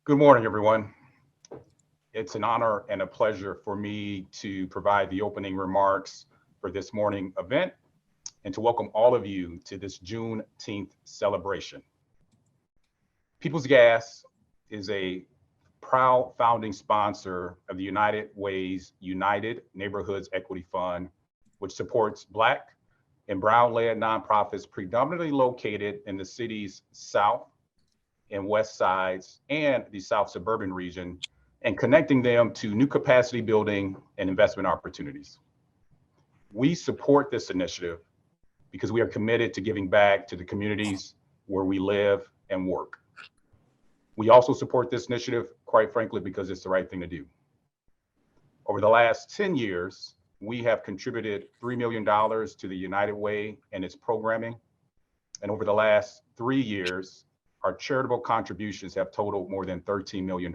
Good morning, everyone. It's an honor and a pleasure for me to provide the opening remarks for this morning event and to welcome all of you to this Juneteenth celebration. People's Gas is a proud founding sponsor of the United Way's United Neighborhoods Equity Fund, which supports Black and Brown-led nonprofits predominantly located in the city's south and west sides and the South suburban region, and connecting them to new capacity building and investment opportunities. We support this initiative because we are committed to giving back to the communities where we live and work. We also support this initiative, quite frankly, because it's the right thing to do. Over the last 10 years, we have contributed $3 million to the United Way and its programming. And over the last 3 years, our charitable contributions have totaled more than $13 million.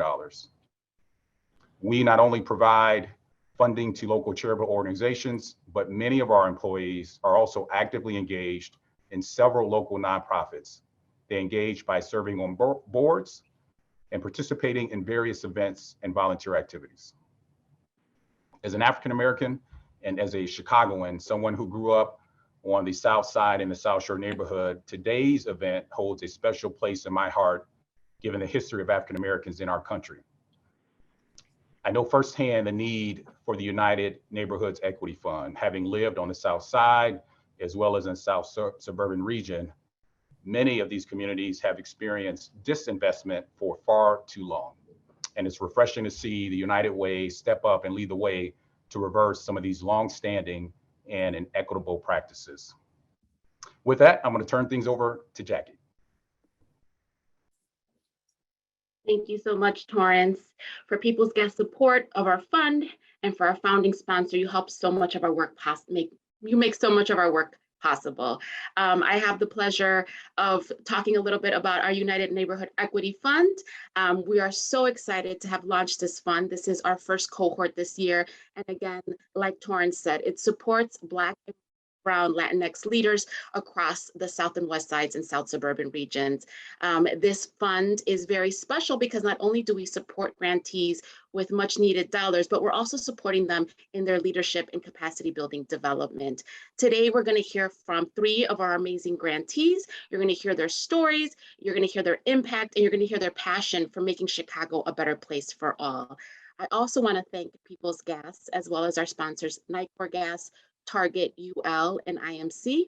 We not only provide funding to local charitable organizations, but many of our employees are also actively engaged in several local nonprofits. They engage by serving on boards and participating in various events and volunteer activities. As an African American and as a Chicagoan, someone who grew up on the South Side in the South Shore neighborhood, today's event holds a special place in my heart, given the history of African Americans in our country. I know firsthand the need for the United Neighborhoods Equity Fund. Having lived on the South Side, as well as in South suburban region, many of these communities have experienced disinvestment for far too long. And it's refreshing to see the United Way step up and lead the way to reverse some of these long-standing and inequitable practices. With that, I'm going to turn things over to Jackie. Thank you so much, Torrance. For People's Gas support of our fund and for our founding sponsor, you help so much of our work make so much of our work possible. I have the pleasure of talking a little bit about our United Neighborhood Equity Fund. We are so excited to have launched this fund. This is our first cohort this year. And again, like Torrance said, it supports Black and Brown Latinx leaders across the South and West Sides and South suburban regions. This fund is very special because not only do we support grantees with much needed dollars, but we're also supporting them in their leadership and capacity building development. Today, we're going to hear from 3 of our amazing grantees. You're going to hear their stories, you're going to hear their impact, and you're going to hear their passion for making Chicago a better place for all. I also want to thank People's Gas, as well as our sponsors, Nicor Gas, Target, UL, and IMC.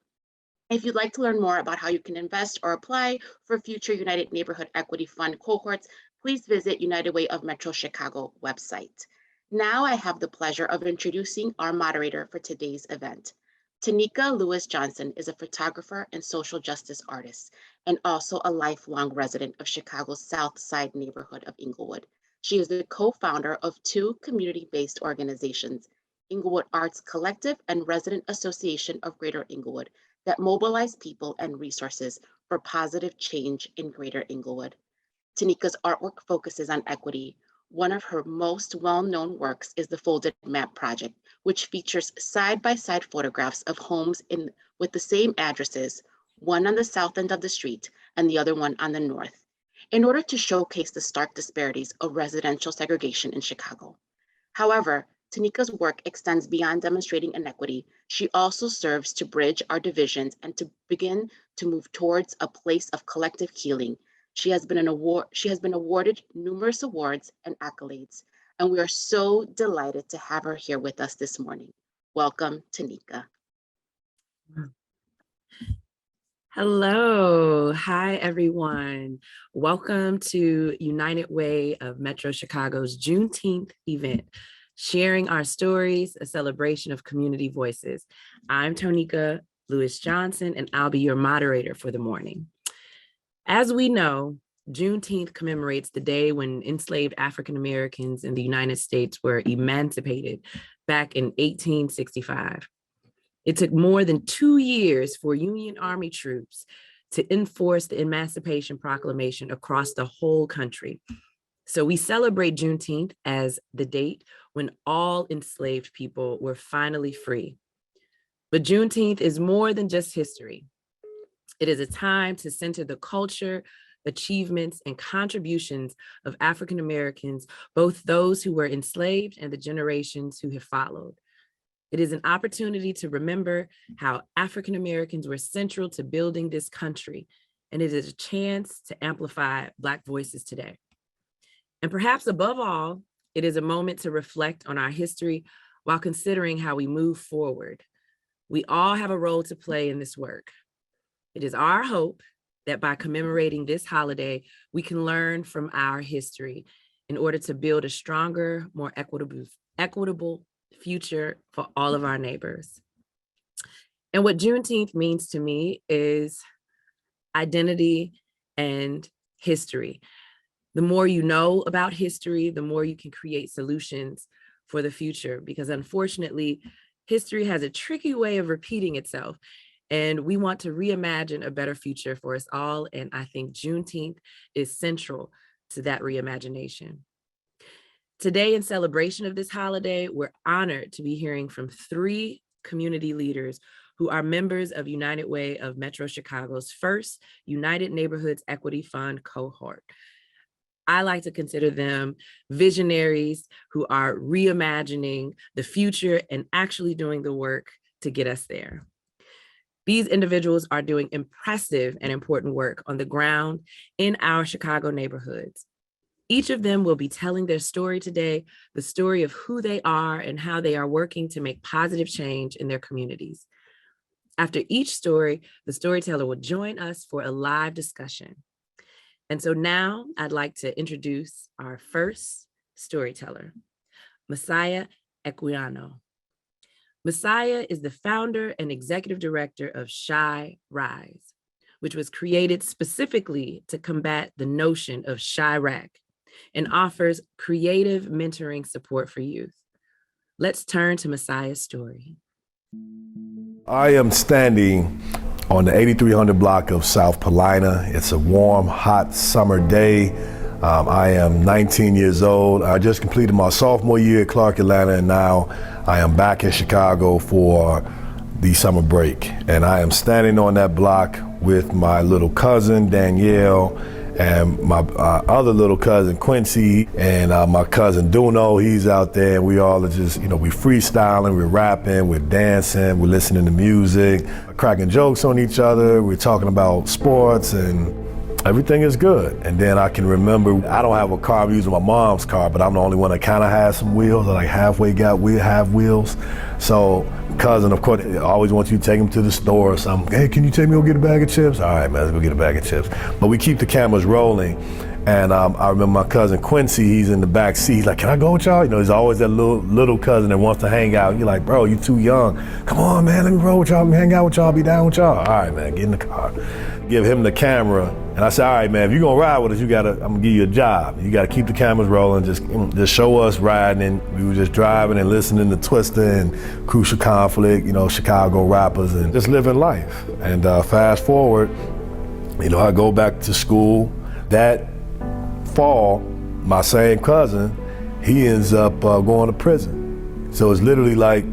If you'd like to learn more about how you can invest or apply for future United Neighborhood Equity Fund cohorts, please visit United Way of Metro Chicago website. Now I have the pleasure of introducing our moderator for today's event. Tonika Lewis Johnson is a photographer and social justice artist, and also a lifelong resident of Chicago's South Side neighborhood of Inglewood. She is the co-founder of 2 community-based organizations, Inglewood Arts Collective and Resident Association of Greater Inglewood, that mobilize people and resources for positive change in Greater Inglewood. Tonika's artwork focuses on equity. One of her most well-known works is the Folded Map Project, which features side-by-side photographs of homes with the same addresses, one on the south end of the street and the other one on the north, in order to showcase the stark disparities of residential segregation in Chicago. However, Tonika's work extends beyond demonstrating inequity. She also serves to bridge our divisions and to begin to move towards a place of collective healing. She has been awarded numerous awards and accolades, and we are so delighted to have her here with us this morning. Welcome, Tonika. Hello, hi everyone. Welcome to United Way of Metro Chicago's Juneteenth event, sharing our stories, a celebration of community voices. I'm Tonika Lewis Johnson, and I'll be your moderator for the morning. As we know, Juneteenth commemorates the day when enslaved African Americans in the United States were emancipated back in 1865. It took more than 2 years for Union Army troops to enforce the Emancipation Proclamation across the whole country. So we celebrate Juneteenth as the date when all enslaved people were finally free. But Juneteenth is more than just history. It is a time to center the culture, achievements, and contributions of African Americans, both those who were enslaved and the generations who have followed. It is an opportunity to remember how African Americans were central to building this country, and it is a chance to amplify Black voices today. And perhaps above all, it is a moment to reflect on our history while considering how we move forward. We all have a role to play in this work. It is our hope that by commemorating this holiday, we can learn from our history in order to build a stronger, more equitable future for all of our neighbors. And what Juneteenth means to me is identity and history. The more you know about history, the more you can create solutions for the future, because unfortunately, history has a tricky way of repeating itself. And we want to reimagine a better future for us all. And I think Juneteenth is central to that reimagination. Today, in celebration of this holiday, we're honored to be hearing from 3 community leaders who are members of United Way of Metro Chicago's first United Neighborhoods Equity Fund cohort. I like to consider them visionaries who are reimagining the future and actually doing the work to get us there. These individuals are doing impressive and important work on the ground in our Chicago neighborhoods. Each of them will be telling their story today, the story of who they are and how they are working to make positive change in their communities. After each story, the storyteller will join us for a live discussion. And so now I'd like to introduce our first storyteller, Messiah Equiano. Messiah is the founder and executive director of Shy Rise, which was created specifically to combat the notion of Chirac and offers creative mentoring support for youth. Let's turn to Messiah's story. I am standing on the 8300 block of South Paulina. It's a warm, hot summer day. I am 19 years old. I just completed my sophomore year at Clark Atlanta, and now I am back in Chicago for the summer break. And I am standing on that block with my little cousin, Danielle, and my other little cousin, Quincy, and my cousin, Duno. He's out there, and we all are just, we freestyling, we're rapping, we're dancing, we're listening to music, cracking jokes on each other, we're talking about sports, and everything is good. And then I can remember, I don't have a car, I'm using my mom's car, but I'm the only one that kind of has some wheels, I like have wheels. So cousin, of course, always wants you to take him to the store or something. Hey, can you take me go get a bag of chips? All right, man, let's go get a bag of chips. But we keep the cameras rolling. And I remember my cousin Quincy, he's in the back seat. He's like, can I go with y'all? There's always that little cousin that wants to hang out. You're like, bro, you too young. Come on, man, let me roll with y'all, let me hang out with y'all, be down with y'all. All right, man, get in the car. Give him the camera. And I said, all right, man, if you're gonna ride with us, I'm gonna give you a job. You gotta keep the cameras rolling, just show us riding. And we were just driving and listening to Twista and Crucial Conflict, Chicago rappers, and just living life. And fast forward, I go back to school. That fall, my same cousin, he ends up going to prison. So it's literally like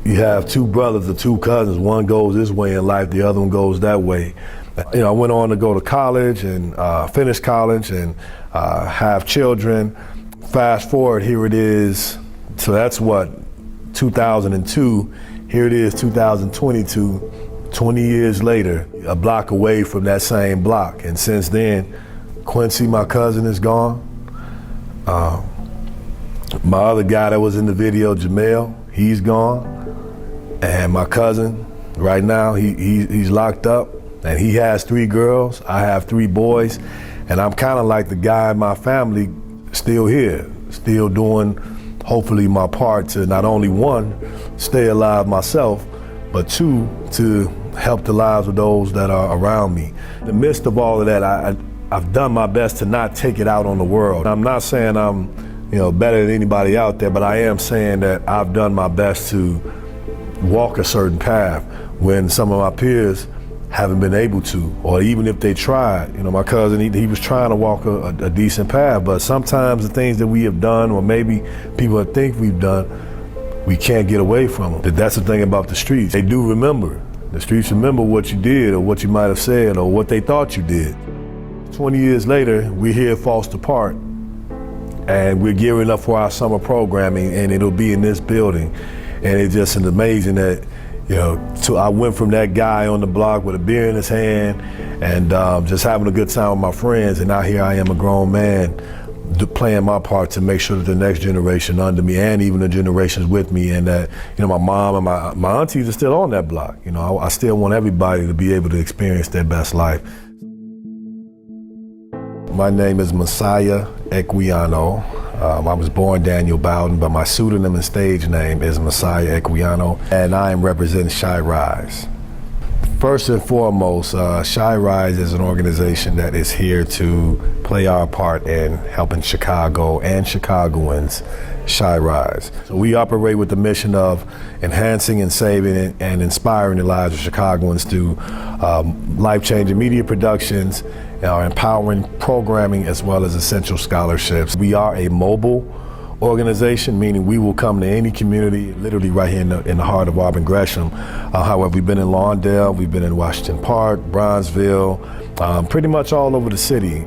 you have 2 brothers or 2 cousins. One goes this way in life, the other one goes that way. I went on to go to college and finish college and have children. Fast forward, here it is. So that's 2002. Here it is, 2022, 20 years later, a block away from that same block. And since then, Quincy, my cousin, is gone. My other guy that was in the video, Jamil, he's gone. And my cousin, right now, he's locked up. And he has 3 girls, I have 3 boys, and I'm kind of like the guy in my family still here, still doing hopefully my part to not only 1, stay alive myself, but 2, to help the lives of those that are around me. In the midst of all of that, I've done my best to not take it out on the world. I'm not saying I'm better than anybody out there, but I am saying that I've done my best to walk a certain path when some of my peers haven't been able to, or even if they tried. My cousin, he was trying to walk a decent path, but sometimes the things that we have done, or maybe people think we've done, we can't get away from them. That's the thing about the streets. They do remember. The streets remember what you did, or what you might have said, or what they thought you did. 20 years later, we're here at Foster Park, and we're gearing up for our summer programming, and it'll be in this building. And it's just amazing that, you know, so I went from that guy on the block with a beer in his hand and just having a good time with my friends, and now here I am, a grown man, playing my part to make sure that the next generation under me and even the generations with me, and that, you know, my mom and my aunties are still on that block. You know, I still want everybody to be able to experience their best life. My name is Messiah Equiano. I was born Daniel Bowden, but my pseudonym and stage name is Messiah Equiano, and I am representing Shy Rise. First and foremost, Shy Rise is an organization that is here to play our part in helping Chicago and Chicagoans Shy Rise. So we operate with the mission of enhancing and saving and inspiring the lives of Chicagoans through life-changing media productions, empowering programming, as well as essential scholarships. We are a mobile organization, meaning we will come to any community, literally right here in the heart of Auburn Gresham. However, we've been in Lawndale, we've been in Washington Park, Bronzeville, pretty much all over the city.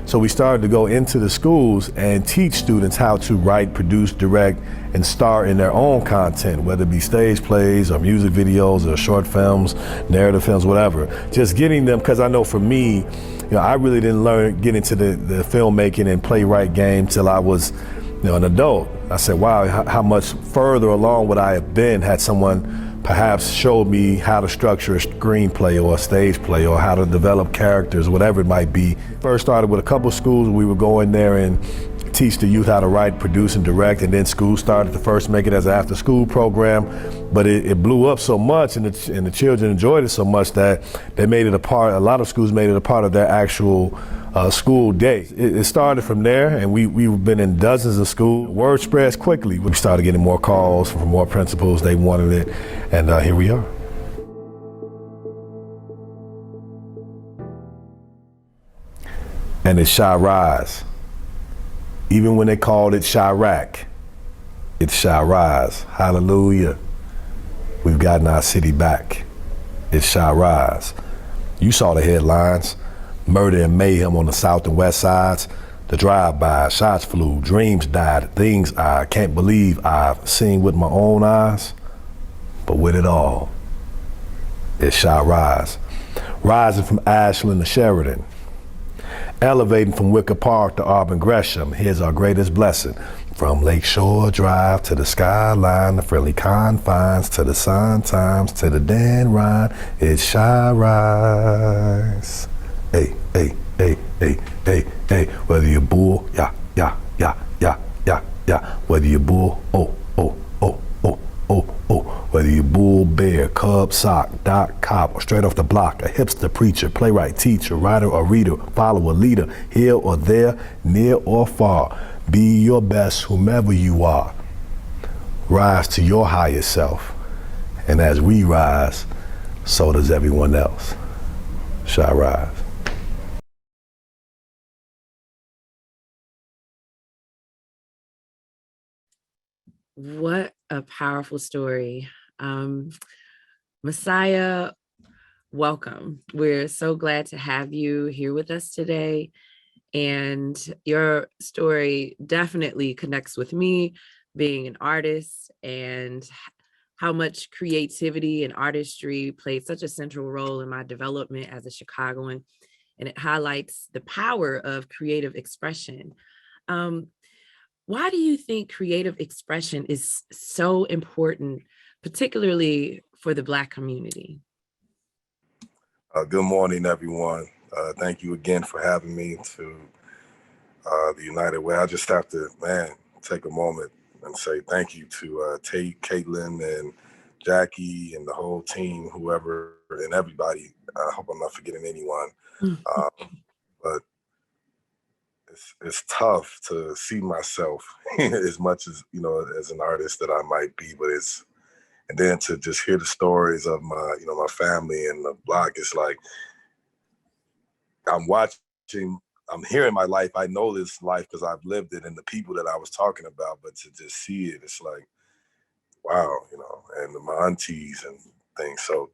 So we started to go into the schools and teach students how to write, produce, direct, and star in their own content, whether it be stage plays or music videos or short films, narrative films, whatever. Just getting them, because I know for me, you know, I really didn't get into the filmmaking and playwright game till I was, you know, an adult. I said, wow, how much further along would I have been had someone perhaps showed me how to structure a screenplay or a stage play or how to develop characters, whatever it might be. First started with a couple schools. We would go in there and teach the youth how to write, produce, and direct, and then schools started to first make it as an after-school program, but it blew up so much, and the children enjoyed it so much that they made it a part, a lot of schools made it a part of their actual school day. It started from there, and we've been in dozens of schools. Word spreads quickly. We started getting more calls from more principals. They wanted it, and here we are. And it's Shy Rise. Even when they called it Chirac, it's Shy Rise. Hallelujah. We've gotten our city back. It's Shy Rise. You saw the headlines. Murder and mayhem on the south and west sides. The drive-by, shots flew, dreams died, things I can't believe I've seen with my own eyes. But with it all, it's Shy Rise. Rising from Ashland to Sheridan. Elevating from Wicker Park to Auburn Gresham, here's our greatest blessing. From Lakeshore Drive to the skyline, the friendly confines, to the Sun Times, to the Dan Ryan, it's Shy Rise. Hey, hey, hey, hey, hey, hey, whether you're bull, yeah, yeah, yeah, yeah, yeah, yeah, whether you're bull, oh, oh, oh, oh, oh, oh, whether you're bull, bear, cub, sock, doc, cop, or straight off the block, a hipster, preacher, playwright, teacher, writer or reader, follower, leader, here or there, near or far, be your best whomever you are. Rise to your higher self, and as we rise, so does everyone else. Shy Rise. What a powerful story. Messiah, welcome. We're so glad to have you here with us today. And your story definitely connects with me, being an artist, and how much creativity and artistry played such a central role in my development as a Chicagoan. And it highlights the power of creative expression. Why do you think creative expression is so important, particularly for the Black community? Good morning, everyone. Thank you again for having me to the United Way. I just have to, take a moment and say thank you to Tate, Caitlin, and Jackie, and the whole team, whoever, and everybody. I hope I'm not forgetting anyone. But it's tough to see myself as much as, as an artist that I might be, but and then to just hear the stories of my, my family and the block, it's like, I'm hearing my life. I know this life because I've lived it and the people that I was talking about, but to just see it, it's like, wow, and my aunties and things. So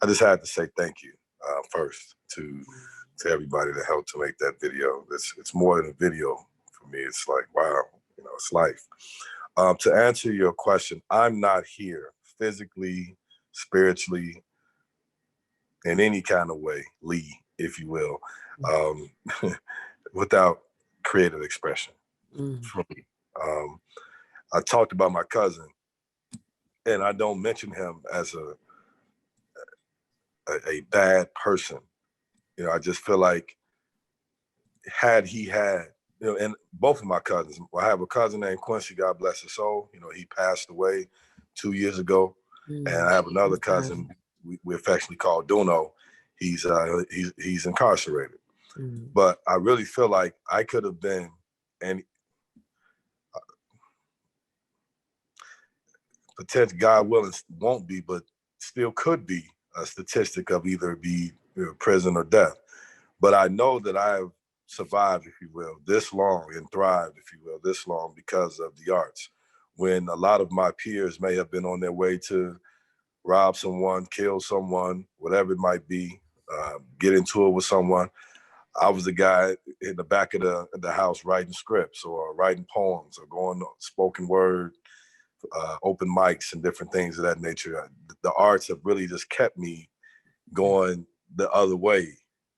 I just had to say thank you first to to everybody that helped to make that video. It's more than a video for me. It's like, wow, it's life. To answer your question, I'm not here physically, spiritually, in any kind of way, if you will, without creative expression for me. I talked about my cousin, and I don't mention him as a bad person. I just feel like had he had, and both of my cousins, I have a cousin named Quincy, God bless his soul. He passed away 2 years ago. And I have another cousin we affectionately call Duno. He's incarcerated. But I really feel like I could have been, and potentially, God willing, won't be, but still could be a statistic of either be prison or death. But I know that I have survived, if you will, this long, and thrived, if you will, this long because of the arts. When a lot of my peers may have been on their way to rob someone, kill someone, whatever it might be, get into it with someone, I was the guy in the back of the house writing scripts or writing poems or going spoken word, open mics and different things of that nature. The arts have really just kept me going the other way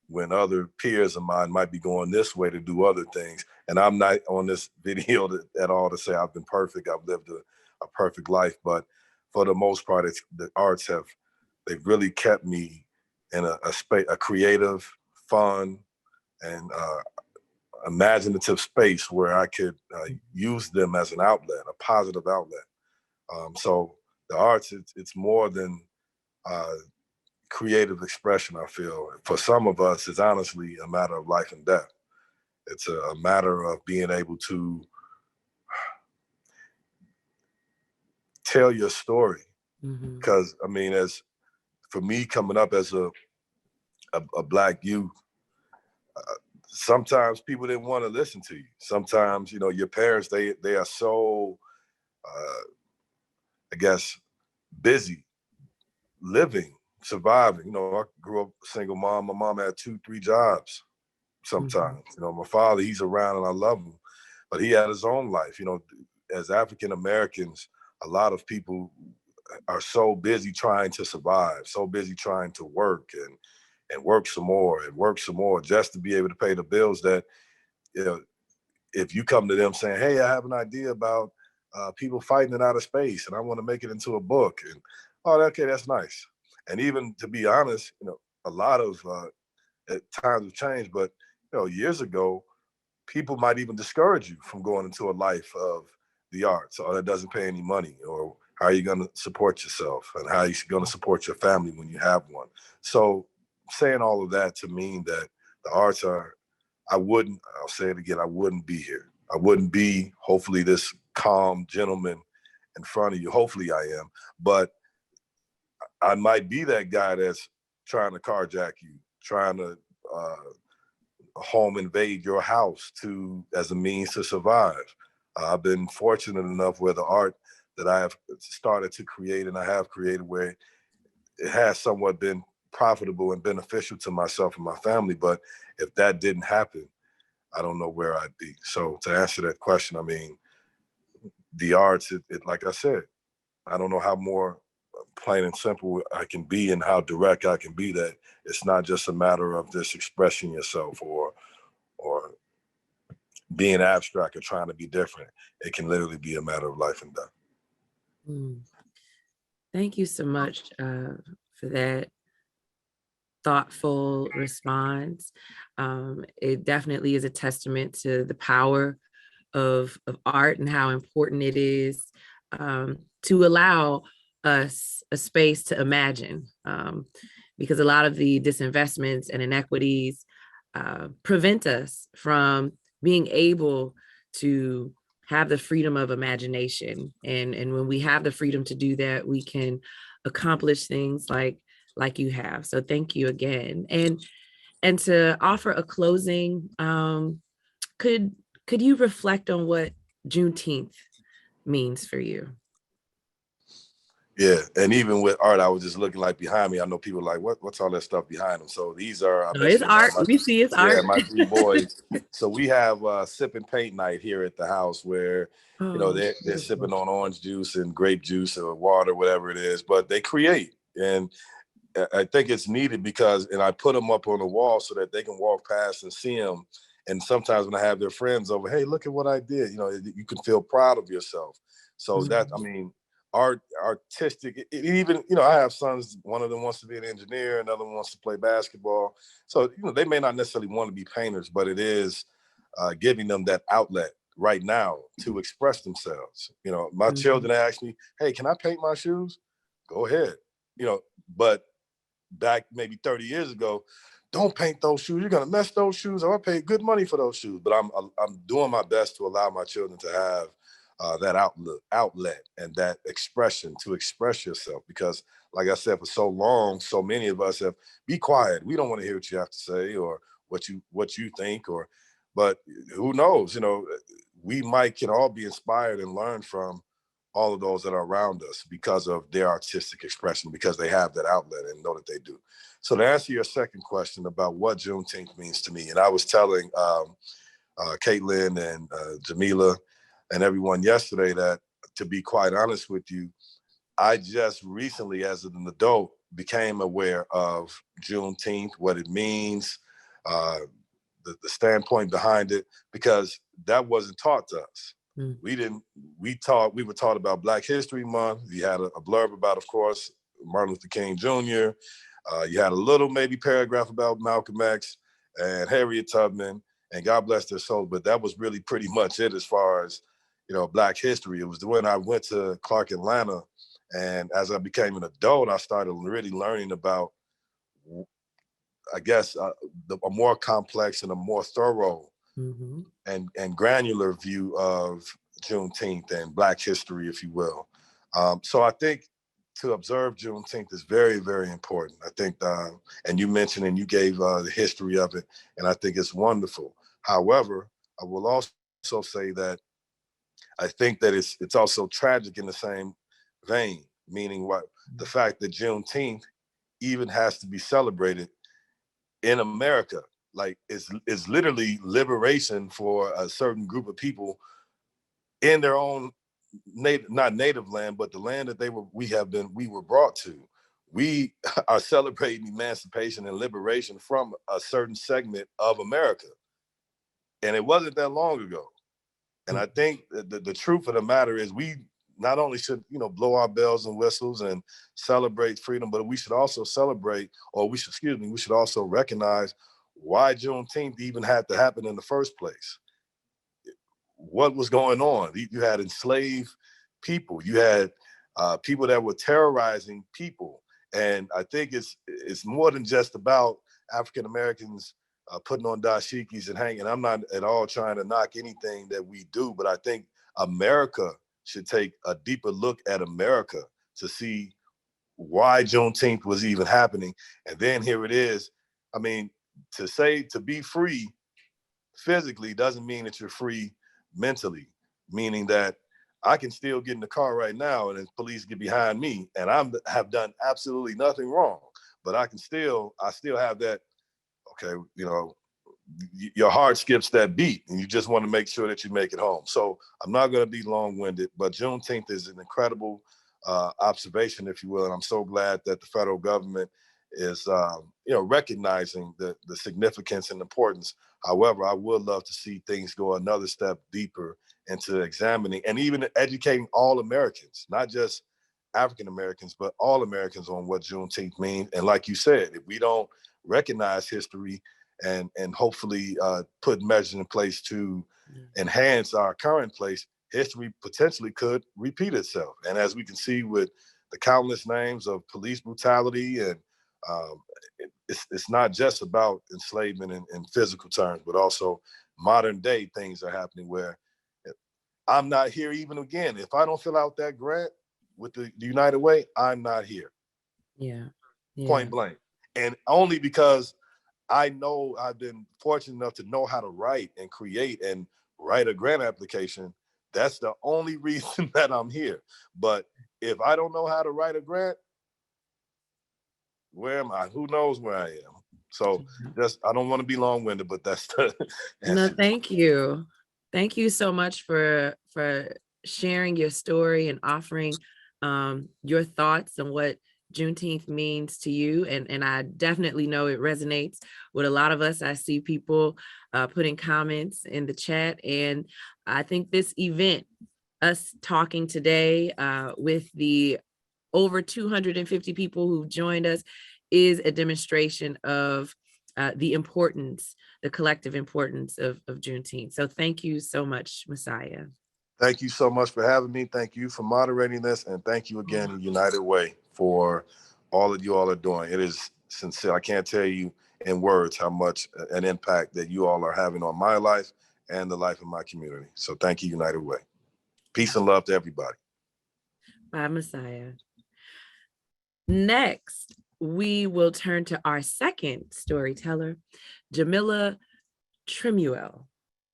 when other peers of mine might be going this way to do other things. And I'm not on this video at all to say I've been perfect. I've lived a perfect life, but for the most part, the arts they've really kept me in a creative, fun, and imaginative space where I could use them as an outlet, a positive outlet. So the arts, it's more than creative expression, I feel. For some of us, it's honestly a matter of life and death. It's a matter of being able to tell your story. Because, as for me coming up as a Black youth, sometimes people didn't want to listen to you. Sometimes, your parents, they are so, I guess, busy living, surviving. I grew up a single mom. My mom had 2-3 jobs sometimes. My father, he's around and I love him, but he had his own life. As African Americans, a lot of people are so busy trying to survive, so busy trying to work and work some more and work some more just to be able to pay the bills that, if you come to them saying, hey, I have an idea about people fighting in outer space and I want to make it into a book, and okay, that's nice. And even to be honest, a lot of times have changed, but years ago, people might even discourage you from going into a life of the arts, or that doesn't pay any money, or how are you going to support yourself, and how are you going to support your family when you have one. So saying all of that to mean that the arts are, I'll say it again, I wouldn't be here. I wouldn't be, hopefully, this calm gentleman in front of you. Hopefully I am, but I might be that guy that's trying to carjack you, trying to home invade your house as a means to survive. I've been fortunate enough where the art that I have started to create and I have created, where it has somewhat been profitable and beneficial to myself and my family. But if that didn't happen, I don't know where I'd be. So to answer that question, the arts, like I said, I don't know how more plain and simple I can be and how direct I can be, that it's not just a matter of just expressing yourself or being abstract or trying to be different. It can literally be a matter of life and death. Thank you so much for that thoughtful response. It definitely is a testament to the power of art and how important it is to allow us a space to imagine, because a lot of the disinvestments and inequities prevent us from being able to have the freedom of imagination. And when we have the freedom to do that, we can accomplish things like you have. So thank you again. And to offer a closing, could you reflect on what Juneteenth means for you? Yeah, and even with art, I was just looking like behind me. I know people are like, what's all that stuff behind them? So these are, I No, bet it's you, art. We see it's art. my three boys. So we have sip and paint night here at the house where, they're sipping on orange juice and grape juice or water, whatever it is, but they create. And I think it's needed because, and I put them up on the wall so that they can walk past and see them. And sometimes when I have their friends over, hey, look at what I did. You can feel proud of yourself. So artistic, even, I have sons, one of them wants to be an engineer, another one wants to play basketball. So, they may not necessarily want to be painters, but it is giving them that outlet right now to express themselves. My children ask me, hey, can I paint my shoes? Go ahead. But back maybe 30 years ago, don't paint those shoes. You're gonna mess those shoes up. I paid good money for those shoes. But I'm doing my best to allow my children to have that outlet and that expression to express yourself. Because like I said, for so long, so many of us have be quiet. We don't want to hear what you have to say or what you think, but who knows? We can all be inspired and learn from all of those that are around us because of their artistic expression, because they have that outlet and know that they do. So to answer your second question about what Juneteenth means to me, and I was telling Caitlin and Jamila and everyone yesterday that, to be quite honest with you, I just recently, as an adult, became aware of Juneteenth, what it means, the standpoint behind it, because that wasn't taught to us. We were taught about Black History Month. You had a blurb about, of course, Martin Luther King Jr. You had a little maybe paragraph about Malcolm X and Harriet Tubman, and God bless their souls. But that was really pretty much it as far as, Black history. It was when I went to Clark, Atlanta, and as I became an adult, I started really learning about, I guess, a more complex and a more thorough and granular view of Juneteenth and Black history, if you will. So I think to observe Juneteenth is very, very important. I think, and you mentioned and you gave the history of it, and I think it's wonderful. However, I will also say that I think that it's also tragic in the same vein, meaning the fact that Juneteenth even has to be celebrated in America. Like it's literally liberation for a certain group of people in their own not native land, but the land that we were brought to. We are celebrating emancipation and liberation from a certain segment of America. And it wasn't that long ago. And I think the truth of the matter is we not only should, blow our bells and whistles and celebrate freedom, but we should also we should also recognize why Juneteenth even had to happen in the first place. What was going on? You had enslaved people. You had people that were terrorizing people. And I think it's more than just about African Americans putting on dashikis and hanging. I'm not at all trying to knock anything that we do, but I think America should take a deeper look at America to see why Juneteenth was even happening. And then here it is. I mean, to be free physically doesn't mean that you're free mentally, meaning that I can still get in the car right now and the police get behind me and I have done absolutely nothing wrong, but I still have that, okay, your heart skips that beat and you just want to make sure that you make it home. So I'm not going to be long-winded, but Juneteenth is an incredible observation, if you will. And I'm so glad that the federal government is, recognizing the significance and importance. However, I would love to see things go another step deeper into examining and even educating all Americans, not just African Americans, but all Americans on what Juneteenth means. And like you said, if we don't recognize history and hopefully put measures in place to enhance our current place, history potentially could repeat itself. And as we can see with the countless names of police brutality, and it's not just about enslavement in physical terms, but also modern day things are happening where I'm not here. Even again, if I don't fill out that grant with the United Way, I'm not here. Yeah. Point blank. And only because I know I've been fortunate enough to know how to write and create and write a grant application. That's the only reason that I'm here. But if I don't know how to write a grant, where am I? Who knows where I am? So I don't want to be long-winded, but that's the No, thank you. Thank you so much for sharing your story and offering your thoughts on what Juneteenth means to you. And I definitely know it resonates with a lot of us. I see people putting comments in the chat, and I think this event, us talking today with the over 250 people who joined us, is a demonstration of the importance, the collective importance of Juneteenth. So thank you so much, Messiah. Thank you so much for having me. Thank you for moderating this. And thank you again, United Way, for all that you all are doing. It is sincere. I can't tell you in words how much an impact that you all are having on my life and the life of my community. So thank you, United Way. Peace and love to everybody. Bye, Messiah. Next, we will turn to our second storyteller, Jamila Trimuel.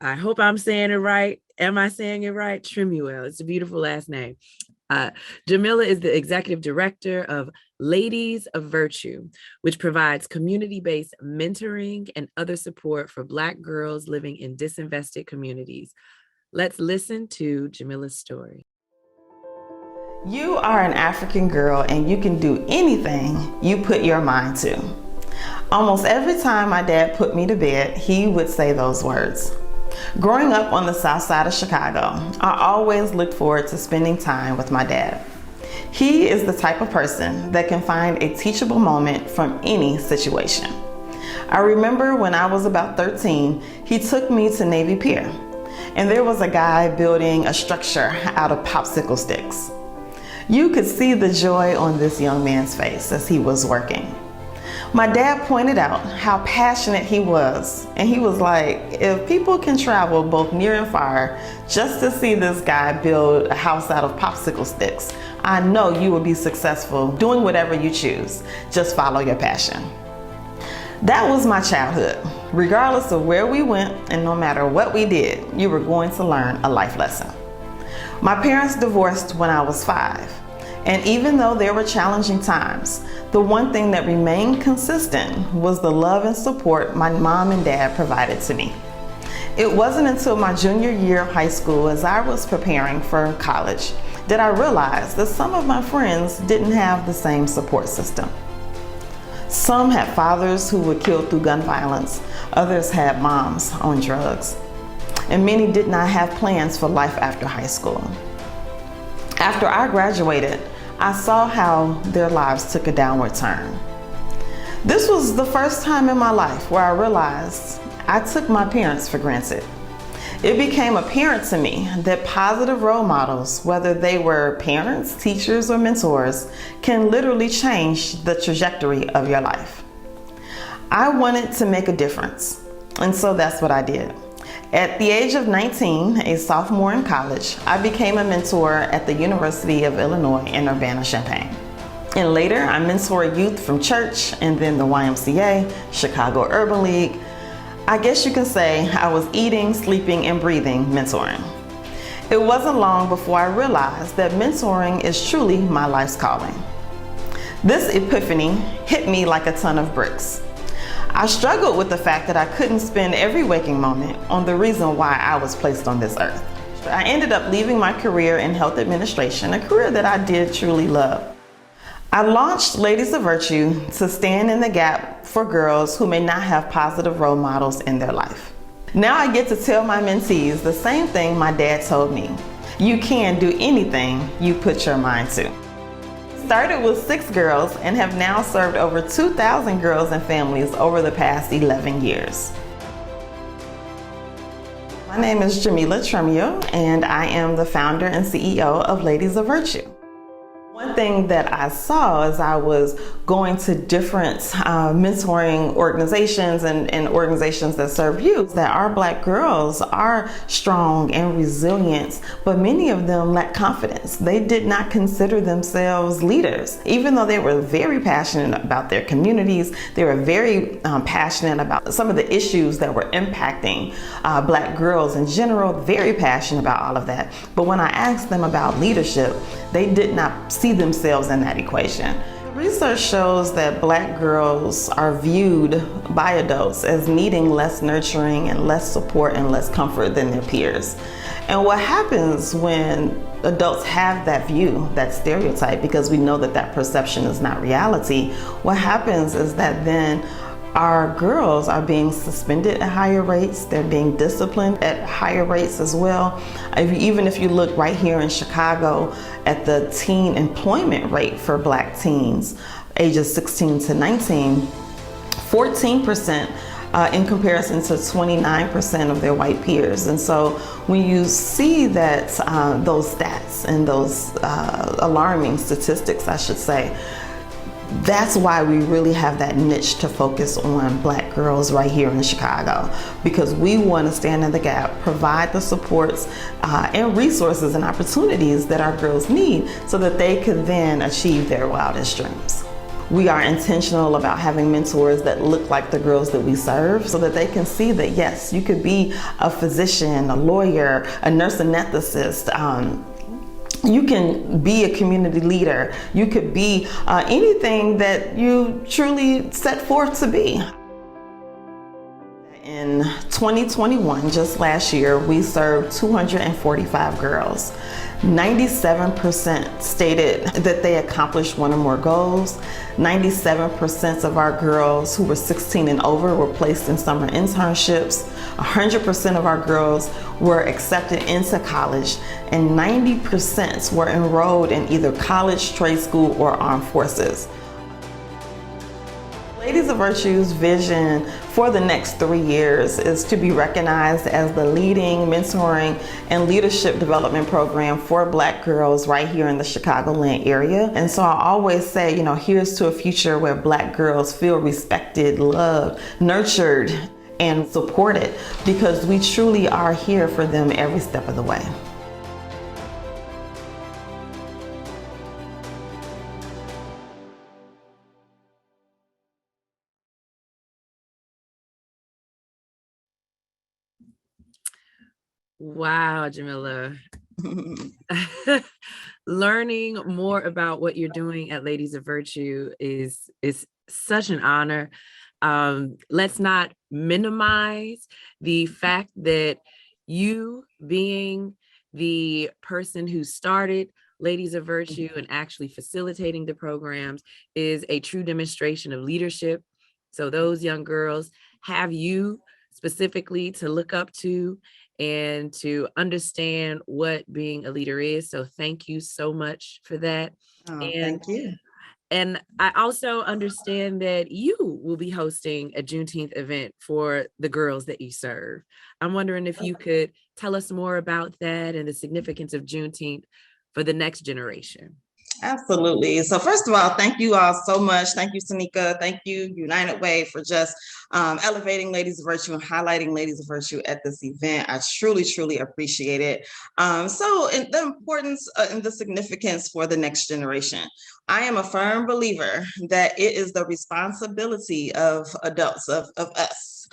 I hope I'm saying it right. Am I saying it right? Trimuel. It's a beautiful last name. Jamila is the executive director of Ladies of Virtue, which provides community-based mentoring and other support for Black girls living in disinvested communities. Let's listen to Jamila's story. You are an African girl and you can do anything you put your mind to. Almost every time my dad put me to bed, he would say those words. Growing up on the south side of Chicago, I always looked forward to spending time with my dad. He is the type of person that can find a teachable moment from any situation. I remember when I was about 13, he took me to Navy Pier, and there was a guy building a structure out of popsicle sticks. You could see the joy on this young man's face as he was working. My dad pointed out how passionate he was, and he was like, if people can travel both near and far just to see this guy build a house out of popsicle sticks, I know you will be successful doing whatever you choose. Just follow your passion. That was my childhood. Regardless of where we went and no matter what we did, you were going to learn a life lesson. My parents divorced when I was 5, and even though there were challenging times, the one thing that remained consistent was the love and support my mom and dad provided to me. It wasn't until my junior year of high school, as I was preparing for college, that I realized that some of my friends didn't have the same support system. Some had fathers who were killed through gun violence, others had moms on drugs, and many did not have plans for life after high school. After I graduated, I saw how their lives took a downward turn. This was the first time in my life where I realized I took my parents for granted. It became apparent to me that positive role models, whether they were parents, teachers, or mentors, can literally change the trajectory of your life. I wanted to make a difference, and so that's what I did. At the age of 19, a sophomore in college, I became a mentor at the University of Illinois in Urbana-Champaign. And later, I mentored youth from church and then the YMCA, Chicago Urban League. I guess you can say I was eating, sleeping, and breathing mentoring. It wasn't long before I realized that mentoring is truly my life's calling. This epiphany hit me like a ton of bricks. I struggled with the fact that I couldn't spend every waking moment on the reason why I was placed on this earth. I ended up leaving my career in health administration, a career that I did truly love. I launched Ladies of Virtue to stand in the gap for girls who may not have positive role models in their life. Now I get to tell my mentees the same thing my dad told me. You can do anything you put your mind to. Started with 6 girls and have now served over 2,000 girls and families over the past 11 years. My name is Jamila Trimuel, and I am the founder and CEO of Ladies of Virtue. One one thing that I saw as I was going to different mentoring organizations and organizations that serve youth, that our Black girls are strong and resilient, but many of them lack confidence. They did not consider themselves leaders, even though they were very passionate about their communities. They were very passionate about some of the issues that were impacting Black girls in general, very passionate about all of that. But when I asked them about leadership, they did not see themselves in that equation. Research shows that Black girls are viewed by adults as needing less nurturing and less support and less comfort than their peers. And what happens when adults have that view, that stereotype, because we know that that perception is not reality, what happens is that then our girls are being suspended at higher rates. They're being disciplined at higher rates as well. Even if you look right here in Chicago at the teen employment rate for Black teens, ages 16 to 19, 14% in comparison to 29% of their white peers. And so when you see that those stats and those alarming statistics, I should say, that's why we really have that niche to focus on Black girls right here in Chicago, because we want to stand in the gap, provide the supports and resources and opportunities that our girls need so that they can then achieve their wildest dreams. We are intentional about having mentors that look like the girls that we serve so that they can see that, yes, you could be a physician, a lawyer, a nurse anesthetist, you can be a community leader. You could be anything that you truly set forth to be. In 2021, just last year, we served 245 girls. 97% stated that they accomplished one or more goals. 97% of our girls who were 16 and over were placed in summer internships. 100% of our girls were accepted into college, and 90% were enrolled in either college, trade school, or armed forces. Ladies of Virtue's vision for the next 3 years is to be recognized as the leading mentoring and leadership development program for Black girls right here in the Chicagoland area. And so I always say, here's to a future where Black girls feel respected, loved, nurtured, and supported, because we truly are here for them every step of the way. Wow, Jamila. Learning more about what you're doing at Ladies of Virtue is such an honor. Let's not minimize the fact that you, being the person who started Ladies of Virtue and actually facilitating the programs, is a true demonstration of leadership. So those young girls have you specifically to look up to and to understand what being a leader is. So thank you so much for that. Thank you. And I also understand that you will be hosting a Juneteenth event for the girls that you serve. I'm wondering if you could tell us more about that and the significance of Juneteenth for the next generation. Absolutely. So first of all, thank you all so much. Thank you, Tonika. Thank you, United Way, for just elevating Ladies of Virtue and highlighting Ladies of Virtue at this event. I truly, truly appreciate it. So the importance and the significance for the next generation. I am a firm believer that it is the responsibility of adults, of us,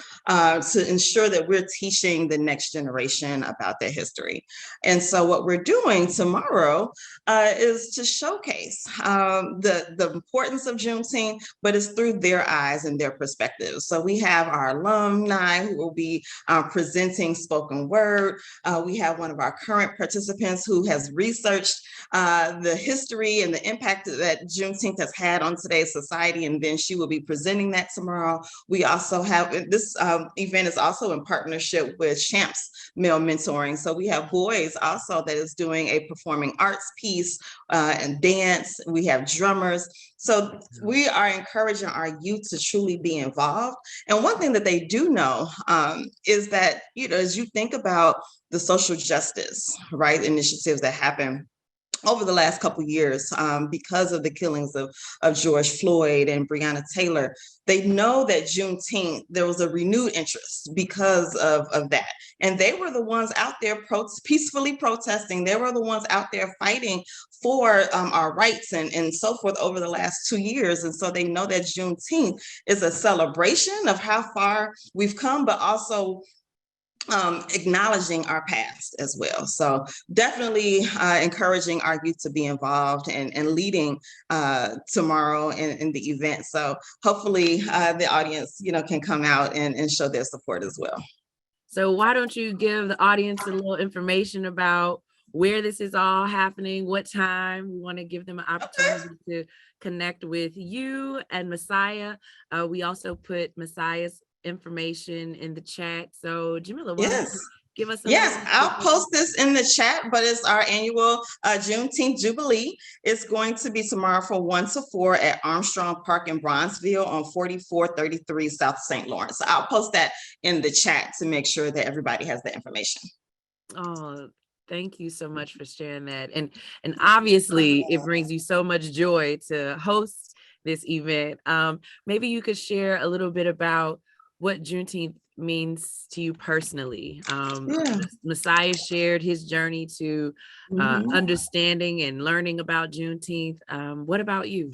to ensure that we're teaching the next generation about their history. And so what we're doing tomorrow is to showcase the importance of Juneteenth, but it's through their eyes and their perspectives. So we have our alumni who will be presenting spoken word. We have one of our current participants who has researched the history and the impact that Juneteenth has had on today's society, and then she will be presenting that tomorrow. We also have this event is also in partnership with Champs Male Mentoring. So we have boys also that is doing a performing arts piece and dance. We have drummers. So we are encouraging our youth to truly be involved. And one thing that they do know is that, as you think about the social justice, right, initiatives that happen over the last couple of years, because of the killings of George Floyd and Breonna Taylor, they know that Juneteenth, there was a renewed interest because of that. And they were the ones out there peacefully protesting. They were the ones out there fighting for our rights and so forth over the last 2 years. And so they know that Juneteenth is a celebration of how far we've come, but also acknowledging our past as well. So definitely encouraging our youth to be involved and leading tomorrow in the event. So hopefully the audience, can come out and show their support as well. So why don't you give the audience a little information about where this is all happening, what time? We want to give them an opportunity to connect with you and Messiah. We also put Messiah's information in the chat. So Jamila, Yes. Give us I'll post this in the chat, but it's our annual Juneteenth Jubilee. It's going to be tomorrow from 1 to 4 at Armstrong Park in Bronzeville on 4433 South St. Lawrence. So I'll post that in the chat to make sure that everybody has the information. Oh, thank you so much for sharing that. And obviously it brings you so much joy to host this event. Maybe you could share a little bit about what Juneteenth means to you personally. Messiah shared his journey to understanding and learning about Juneteenth. What about you?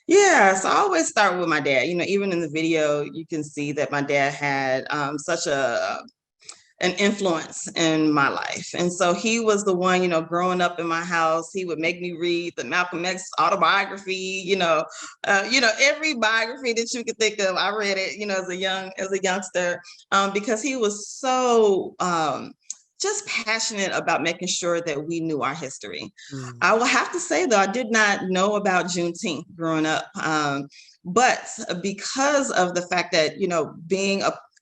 Yeah, so I always start with my dad. Even in the video, you can see that my dad had such an influence in my life. And so he was the one, growing up in my house, he would make me read the Malcolm X autobiography, every biography that you could think of. I read it, as a youngster, because he was so just passionate about making sure that we knew our history. I will have to say, though, I did not know about Juneteenth growing up. But because of the fact that,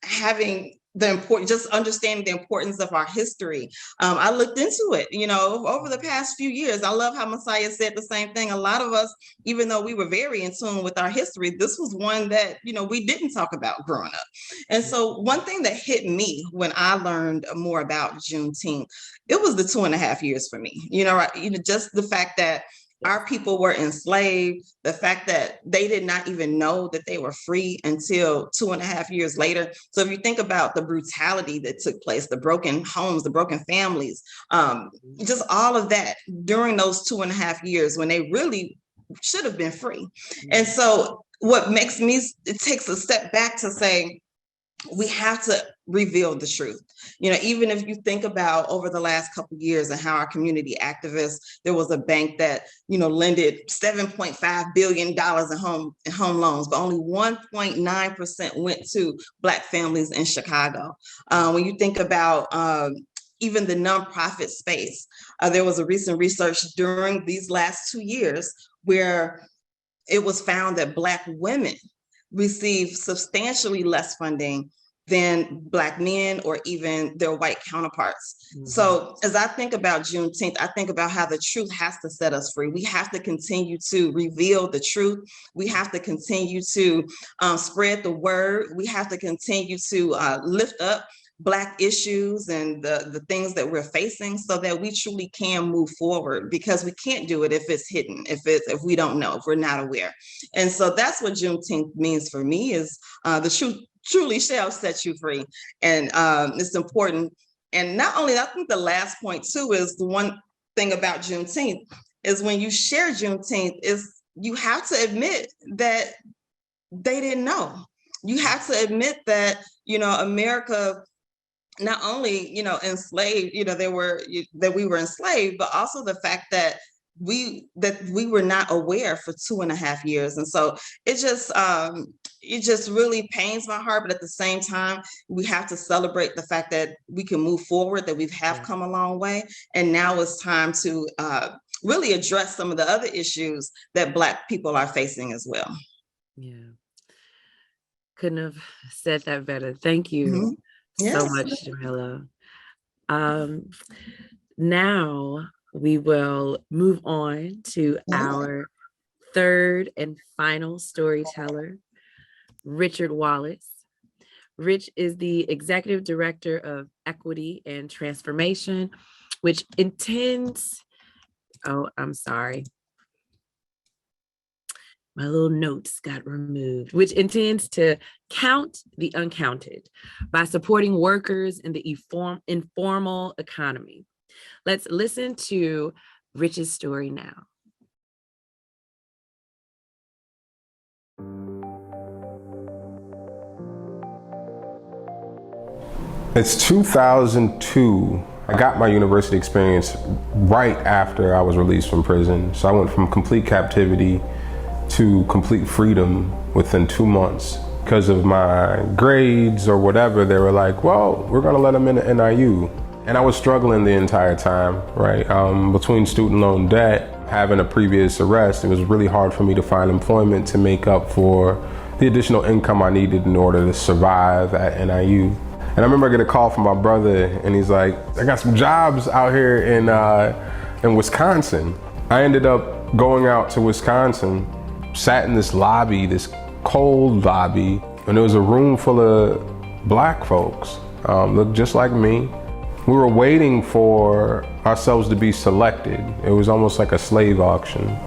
having just understanding the importance of our history, I looked into it, over the past few years. I love how Messiah said the same thing. A lot of us, even though we were very in tune with our history, this was one that, we didn't talk about growing up. And so one thing that hit me when I learned more about Juneteenth, it was the 2.5 years for me, just the fact that our people were enslaved, the fact that they did not even know that they were free until 2.5 years later. So if you think about the brutality that took place, the broken homes, the broken families, just all of that during those 2.5 years when they really should have been free. And so what makes me, it takes a step back to say, we have to reveal the truth. Even if you think about over the last couple of years and how our community activists, there was a bank that, lended $7.5 billion in home loans, but only 1.9% went to Black families in Chicago. When you think about even the nonprofit space, there was a recent research during these last 2 years where it was found that Black women receive substantially less funding than Black men or even their white counterparts. So as I think about Juneteenth, I think about how the truth has to set us free. We have to continue to reveal the truth. We have to continue to spread the word. We have to continue to lift up Black issues and the things that we're facing so that we truly can move forward, because we can't do it if it's hidden, if we don't know, if we're not aware. And so that's what Juneteenth means for me, is the truth truly shall set you free. And it's important. And not only that, I think the last point too is the one thing about Juneteenth is when you share Juneteenth is you have to admit that they didn't know. You have to admit that, America not only, enslaved, that we were enslaved, but also the fact that we were not aware for 2.5 years. And so it just really pains my heart. But at the same time, we have to celebrate the fact that we can move forward, that we have come a long way. And now it's time to really address some of the other issues that Black people are facing as well. Yeah. Couldn't have said that better. Thank you so much, Jamila. Now we will move on to our third and final storyteller, Richard Wallace. Rich is the Executive Director of Equity and Transformation, which intends Oh, I'm sorry. My little notes got removed, which intends to count the uncounted by supporting workers in the informal economy. Let's listen to Rich's story now. It's 2002. I got my university experience right after I was released from prison. So I went from complete captivity to complete freedom within 2 months. Because of my grades or whatever, they were like, well, we're gonna let them in the NIU. And I was struggling the entire time, right? Between student loan debt, having a previous arrest, it was really hard for me to find employment to make up for the additional income I needed in order to survive at NIU. And I remember I get a call from my brother and he's like, I got some jobs out here in Wisconsin. I ended up going out to Wisconsin, sat in this lobby, this cold lobby, and there was a room full of Black folks, looked just like me. We were waiting for ourselves to be selected. It was almost like a slave auction.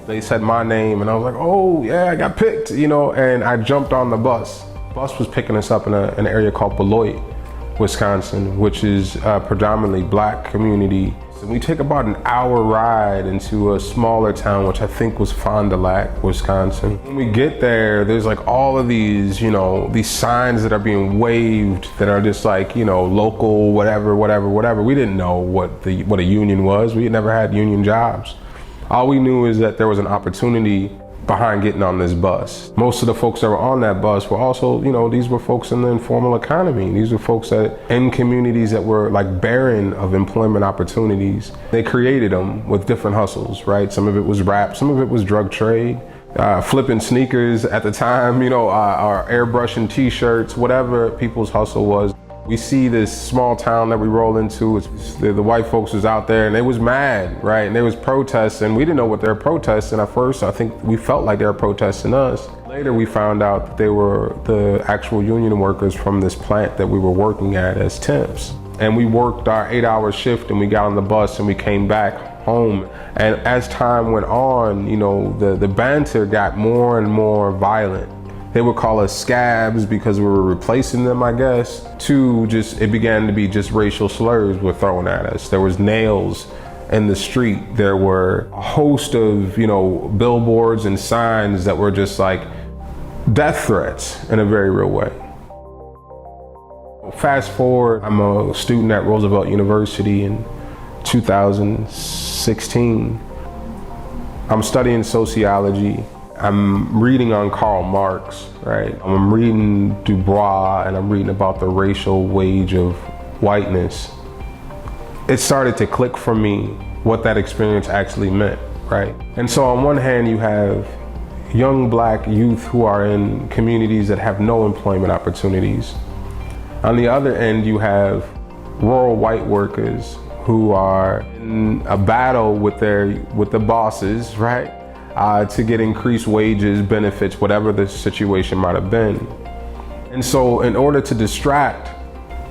They said my name and I was like, oh yeah, I got picked, and I jumped on the bus. The bus was picking us up in an area called Beloit, Wisconsin, which is a predominantly Black community. So we take about an hour ride into a smaller town, which I think was Fond du Lac, Wisconsin. When we get there, there's like all of these, these signs that are being waved that are just like, local, whatever. We didn't know what a union was. We had never had union jobs. All we knew is that there was an opportunity behind getting on this bus. Most of the folks that were on that bus were also, these were folks in the informal economy. These were folks that in communities that were like barren of employment opportunities. They created them with different hustles, right? Some of it was rap, some of it was drug trade, flipping sneakers at the time, or airbrushing t-shirts, whatever people's hustle was. We see this small town that we roll into, the white folks was out there and they was mad, right? And there was protests and we didn't know what they were protesting at first. I think we felt like they were protesting us. Later we found out that they were the actual union workers from this plant that we were working at as temps. And we worked our 8-hour shift and we got on the bus and we came back home. And as time went on, the banter got more and more violent. They would call us scabs because we were replacing them, I guess. It began to be just racial slurs were thrown at us. There was nails in the street. There were a host of, billboards and signs that were just like death threats in a very real way. Fast forward, I'm a student at Roosevelt University in 2016. I'm studying sociology. I'm reading on Karl Marx, right? I'm reading Du Bois and I'm reading about the racial wage of whiteness. It started to click for me what that experience actually meant, right? And so on one hand, you have young Black youth who are in communities that have no employment opportunities. On the other end, you have rural white workers who are in a battle with the bosses, right? To get increased wages, benefits, whatever the situation might have been. And so in order to distract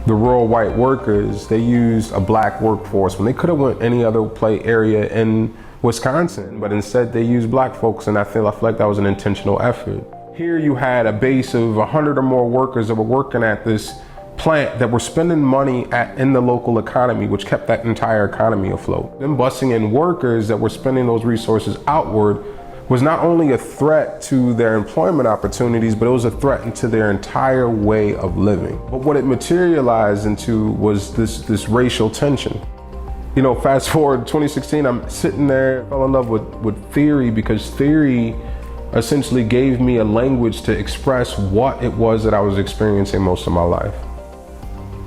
the rural white workers, they used a Black workforce when they could have went any other area in Wisconsin, but instead they used Black folks, and I feel like that was an intentional effort. Here you had a base of 100 or more workers that were working at this plant that were spending money in the local economy, which kept that entire economy afloat. Them busing in workers that were spending those resources outward was not only a threat to their employment opportunities, but it was a threat to their entire way of living. But what it materialized into was this racial tension. Fast forward 2016, I'm sitting there, fell in love with theory, because theory essentially gave me a language to express what it was that I was experiencing most of my life.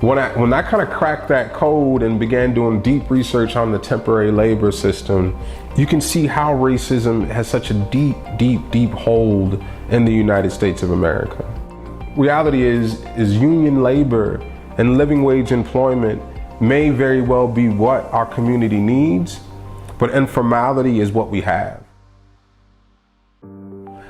When I kind of cracked that code and began doing deep research on the temporary labor system, you can see how racism has such a deep hold in the United States of America. Reality is union labor and living wage employment may very well be what our community needs, but informality is what we have.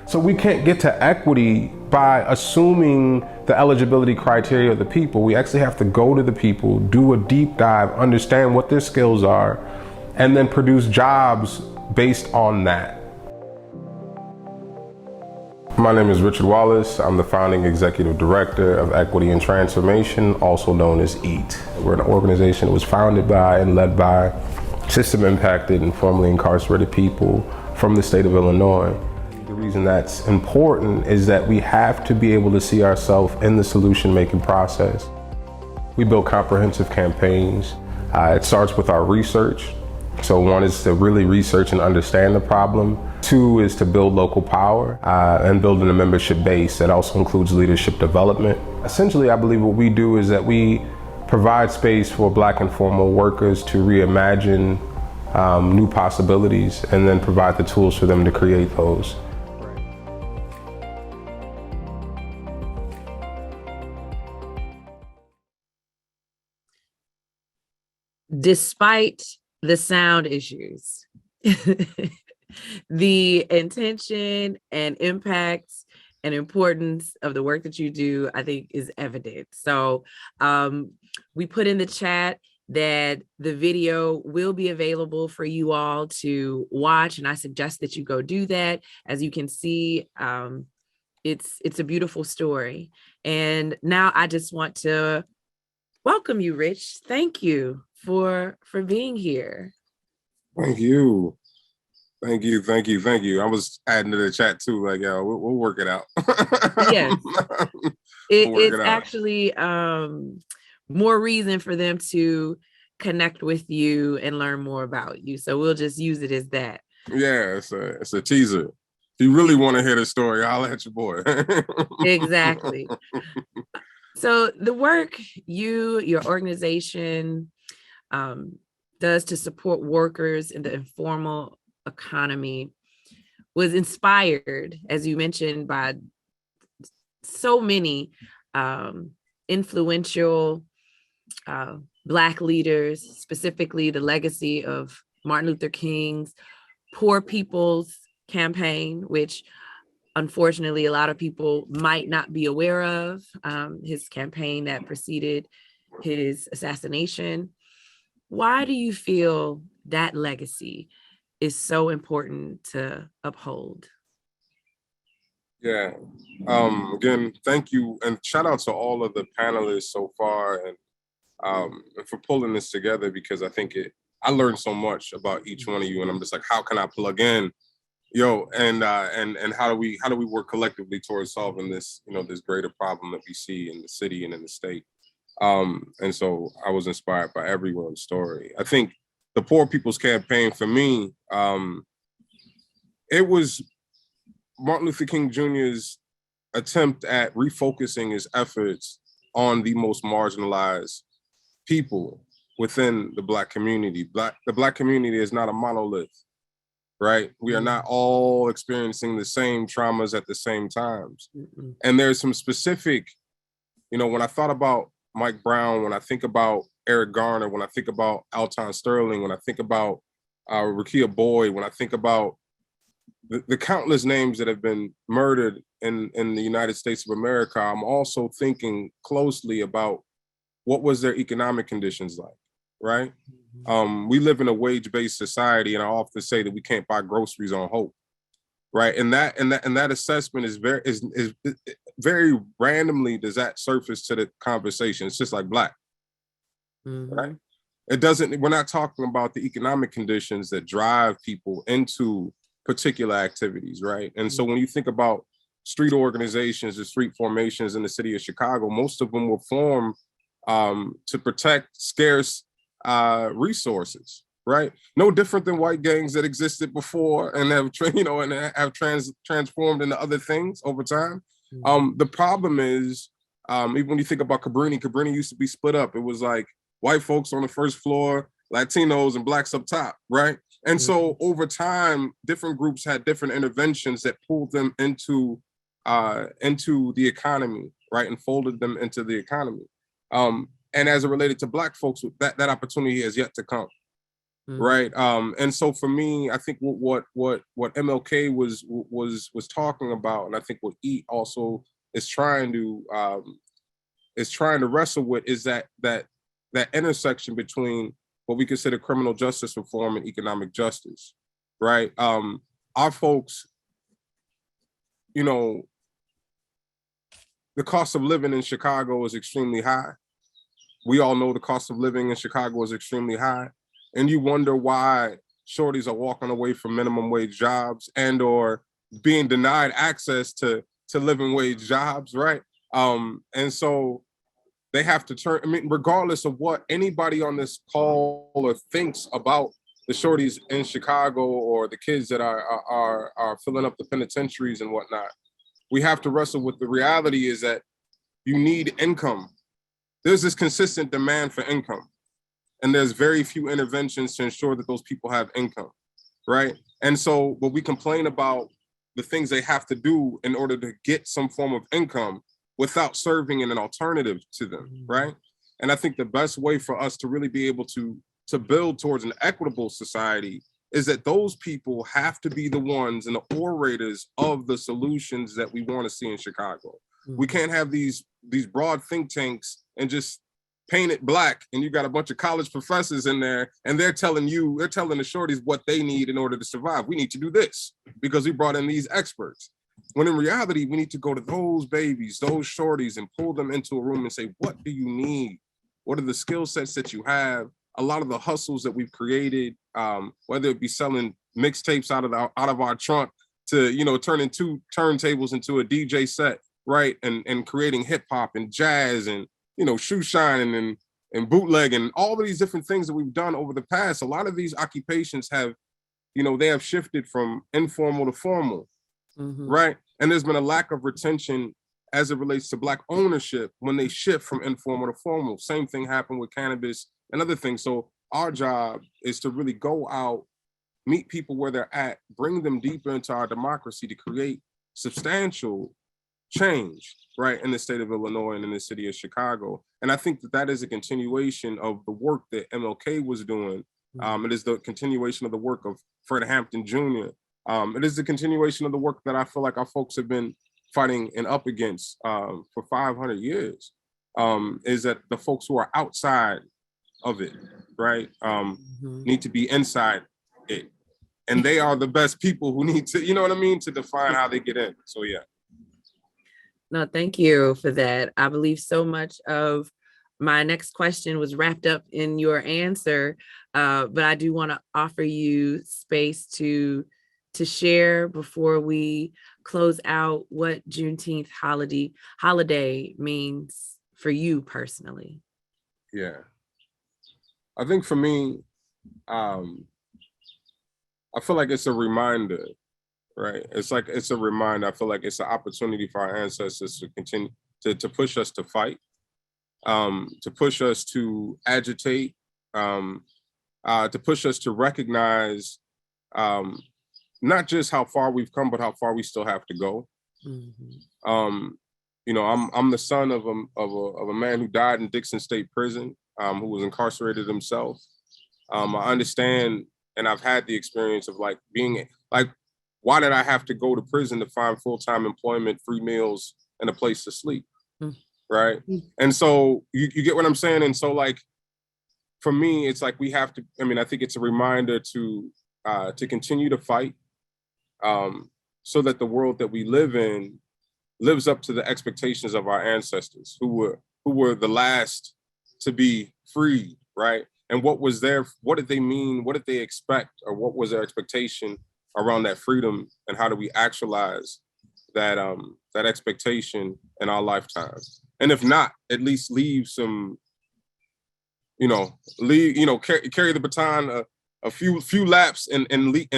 So we can't get to equity by assuming the eligibility criteria of the people. We actually have to go to the people, do a deep dive, understand what their skills are, and then produce jobs based on that. My name is Richard Wallace. I'm the founding executive director of Equity and Transformation, also known as EAT. We're an organization that was founded by and led by system impacted and formerly incarcerated people from the state of Illinois. The reason that's important is that we have to be able to see ourselves in the solution-making process. We build comprehensive campaigns. It starts with our research. So one is to really research and understand the problem. Two is to build local power and building a membership base that also includes leadership development. Essentially, I believe what we do is that we provide space for Black informal workers to reimagine new possibilities and then provide the tools for them to create those. Despite the sound issues, the intention and impact and importance of the work that you do, I think, is evident. So we put in the chat that the video will be available for you all to watch, and I suggest that you go do that. As you can see, it's a beautiful story. And now I just want to welcome you, Rich. Thank you for being here. Thank you. Thank you. I was adding to the chat too, like, yo, we'll work it out. Yes. It's actually more reason for them to connect with you and learn more about you. So we'll just use it as that. Yeah, it's a teaser. If you really want to hear the story, I'll at your boy. Exactly. So the work your organization does to support workers in the informal economy was inspired, as you mentioned, by so many influential Black leaders, specifically the legacy of Martin Luther King's Poor People's Campaign, which unfortunately a lot of people might not be aware of, his campaign that preceded his assassination. Why do you feel that legacy is so important to uphold? Yeah. Again, thank you. And shout out to all of the panelists so far and for pulling this together, because I think I learned so much about each one of you. And I'm just like, how can I plug in? And how do we work collectively towards solving this, this greater problem that we see in the city and in the state? And so I was inspired by everyone's story. I think the Poor People's Campaign for me, it was Martin Luther King Jr.'s attempt at refocusing his efforts on the most marginalized people within the Black community. The Black community is not a monolith, right? We are not all experiencing the same traumas at the same times. Mm-hmm. And there's some specific, when I thought about Mike Brown, when I think about Eric Garner, when I think about Alton Sterling, when I think about Rekia Boyd, when I think about the countless names that have been murdered in the United States of America, I'm also thinking closely about what was their economic conditions like, right? Mm-hmm. We live in a wage-based society, and I often say that we can't buy groceries on hope, right? And that assessment is very randomly does that surface to the conversation. It's just like Black, mm-hmm. right? We're not talking about the economic conditions that drive people into particular activities, right? And so when you think about street organizations or street formations in the city of Chicago, most of them were formed to protect scarce resources, right? No different than white gangs that existed before and have transformed into other things over time. Mm-hmm. The problem is, even when you think about Cabrini used to be split up. It was like white folks on the first floor, Latinos and Blacks up top, right? And so over time, different groups had different interventions that pulled them into the economy, right? And folded them into the economy. And as it related to Black folks, that opportunity has yet to come, right? And so for me, I think what MLK was talking about, and I think what EAT also is trying to wrestle with, is that intersection between what we consider criminal justice reform and economic justice, right? Our folks, you know, the cost of living in Chicago is extremely high. We all know the cost of living in Chicago is extremely high. And you wonder why shorties are walking away from minimum wage jobs and or being denied access to living wage jobs, right? And so they have to turn, I mean, regardless of what anybody on this call or thinks about the shorties in Chicago or the kids that are filling up the penitentiaries and whatnot, we have to wrestle with the reality is that you need income. There's this consistent demand for income, and there's very few interventions to ensure that those people have income, right? And so, but we complain about the things they have to do in order to get some form of income without serving in an alternative to them, right? And I think the best way for us to really be able to build towards an equitable society is that those people have to be the ones and the orators of the solutions that we want to see in Chicago. We can't have these broad think tanks and just paint it black and you got a bunch of college professors in there and they're telling the shorties what they need in order to survive. We need to do this because we brought in these experts. When in reality, we need to go to those babies, those shorties, and pull them into a room and say, what do you need? What are the skill sets that you have? A lot of the hustles that we've created, whether it be selling mixtapes out of our trunk to, you know, turning two turntables into a DJ set, right? And creating hip hop and jazz and, you know, shoe shining and bootleg and all of these different things that we've done over the past. A lot of these occupations have, you know, they have shifted from informal to formal, right? And there's been a lack of retention as it relates to Black ownership when they shift from informal to formal. Same thing happened with cannabis and other things. So our job is to really go out, meet people where they're at, bring them deeper into our democracy to create substantial change, right, in the state of Illinois and in the city of Chicago. And I think that is a continuation of the work that MLK was doing. It is the continuation of the work of Fred Hampton Jr. It is the continuation of the work that I feel like our folks have been fighting and up against for 500 years, is that the folks who are outside of it, right, need to be inside it. And they are the best people who need to, you know what I mean, to define how they get in. So, yeah. No, thank you for that. I believe so much of my next question was wrapped up in your answer, but I do want to offer you space to share before we close out what Juneteenth holiday means for you personally. Yeah. I think for me, I feel like it's a reminder, right? It's a reminder. I feel like it's an opportunity for our ancestors to continue to push us to fight, to push us to agitate, to push us to recognize not just how far we've come, but how far we still have to go. You know, I'm the son of a man who died in Dixon State Prison, who was incarcerated himself. I understand, and I've had the experience of like being like, why did I have to go to prison to find full-time employment, free meals, and a place to sleep, right? And so you get what I'm saying? And so like, for me, it's like we have to, I mean, I think it's a reminder to continue to fight so that the world that we live in lives up to the expectations of our ancestors who were the last to be free, right? And what did they mean? What did they expect? Or what was their expectation around that freedom? And how do we actualize that expectation in our lifetime? And if not, at least leave some, carry the baton a few laps and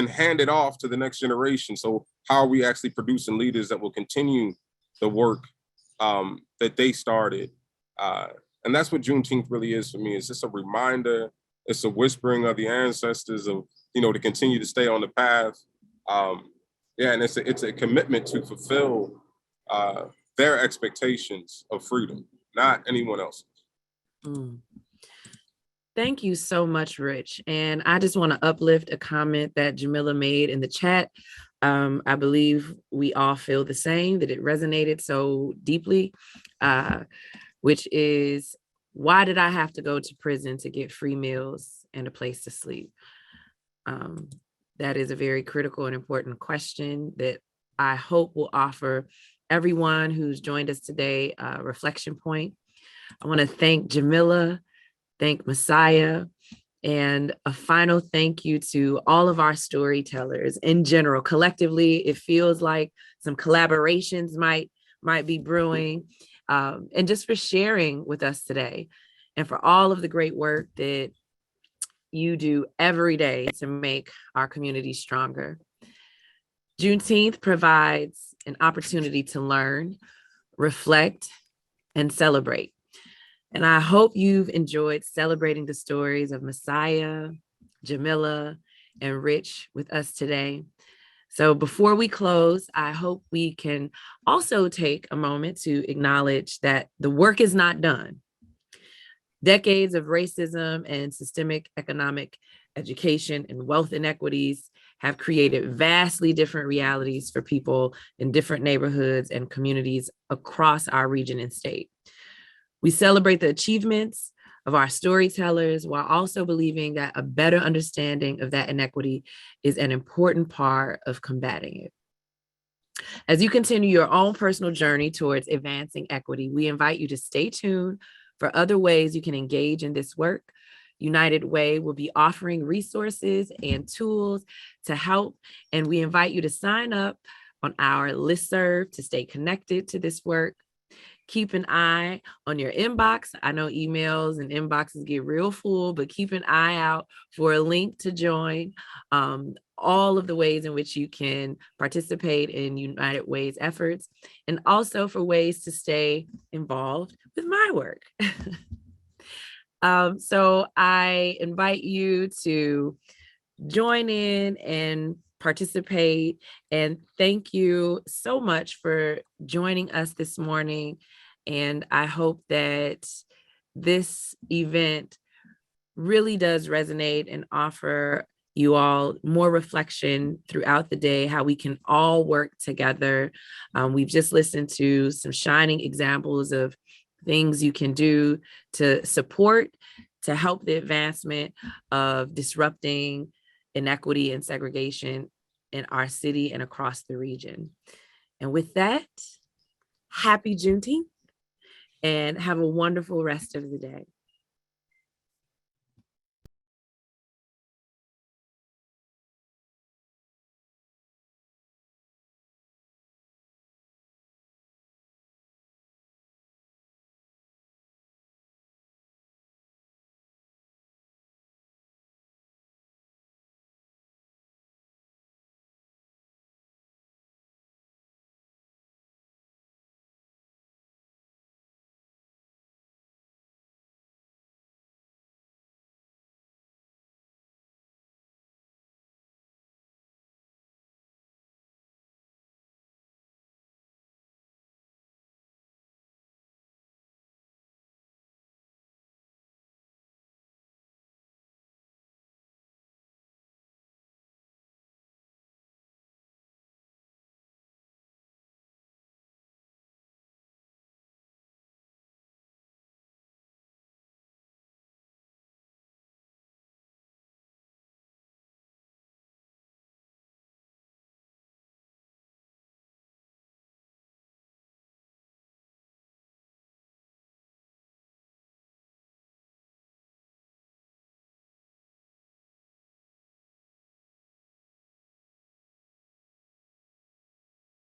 hand it off to the next generation. So how are we actually producing leaders that will continue the work that they started? And that's what Juneteenth really is for me. It's just a reminder. It's a whispering of the ancestors of, to continue to stay on the path. And it's a commitment to fulfill their expectations of freedom, not anyone else's. Thank you so much, Rich. And I just want to uplift a comment that Jamila made in the chat. I believe we all feel the same, that it resonated so deeply, which is, why did I have to go to prison to get free meals and a place to sleep? That is a very critical and important question that I hope will offer everyone who's joined us today a reflection point. I want to thank Jamila, thank Messiah, and a final thank you to all of our storytellers in general. Collectively, it feels like some collaborations might be brewing, and just for sharing with us today, and for all of the great work that you do every day to make our community stronger. Juneteenth provides an opportunity to learn, reflect, and celebrate. And I hope you've enjoyed celebrating the stories of Messiah, Jamila, and Rich with us today. So before we close, I hope we can also take a moment to acknowledge that the work is not done. Decades of racism and systemic economic, education, and wealth inequities have created vastly different realities for people in different neighborhoods and communities across our region and state. We celebrate the achievements of our storytellers while also believing that a better understanding of that inequity is an important part of combating it. As you continue your own personal journey towards advancing equity, we invite you to stay tuned for other ways you can engage in this work. United Way will be offering resources and tools to help, and we invite you to sign up on our listserv to stay connected to this work. Keep an eye on your inbox. I know emails and inboxes get real full, but keep an eye out for a link to join all of the ways in which you can participate in United Way's efforts, and also for ways to stay involved with my work. So I invite you to join in and participate. And thank you so much for joining us this morning. And I hope that this event really does resonate and offer you all more reflection throughout the day, how we can all work together. We've just listened to some shining examples of things you can do to support, to help the advancement of disrupting inequity and segregation in our city and across the region. And with that, happy Juneteenth and have a wonderful rest of the day.